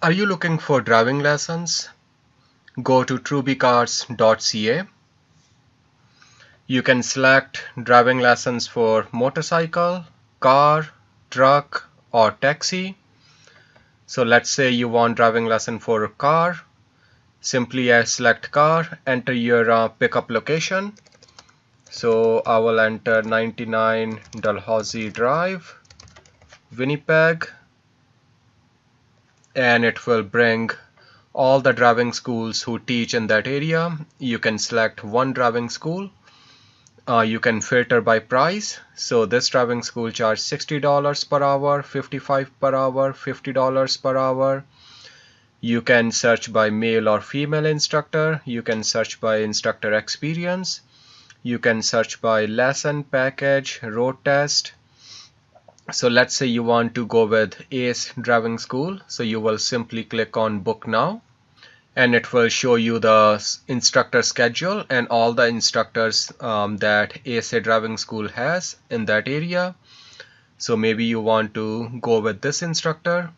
Are you looking for driving lessons? Go to Trubicars.ca. You can select driving lessons for motorcycle, car, truck, or taxi. So let's say you want driving lesson for a car. Simply select car, enter your pickup location. So I will enter 99 Dalhousie Drive, Winnipeg, and it will bring all the driving schools who teach in that area. You can select one driving school. You can filter by price. So this driving school charges $60 per hour, $55 per hour, $50 per hour. You can search by male or female instructor. You can search by instructor experience. You can search by lesson, package, road test. So let's say you want to go with ACE driving school. So you will simply click on book now, and it will show you the instructor schedule and all the instructors that ASA driving school has in that area. So maybe you want to go with this instructor.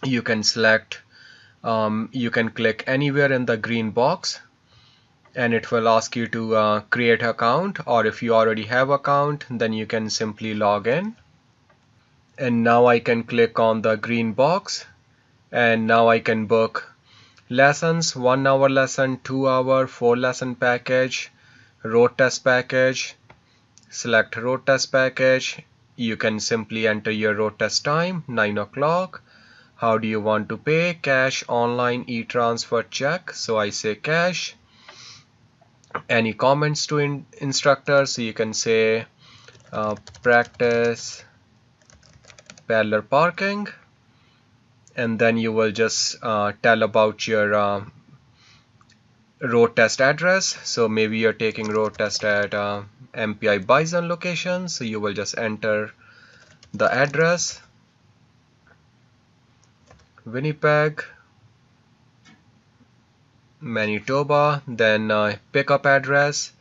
You can select, you can click anywhere in the green box, and it will ask you to create an account, or if you already have an account, then you can simply log in. And now I can click on the green box, and now I can book lessons, 1 hour lesson, 2 hour, 4 lesson package, road test package. Select road test package. You can simply enter your road test time, 9 o'clock. How do you want to pay? Cash, online, e-transfer, check. So I say cash. Any comments to instructors? So you can say practice parallel parking, and then you will just tell about your road test address. So maybe you're taking road test at MPI Bison location, so you will just enter the address, Winnipeg, Manitoba, then pickup address.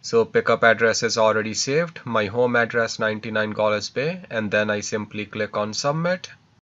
So pickup address is already saved, my home address 99 Gallows Bay, and then I simply click on submit.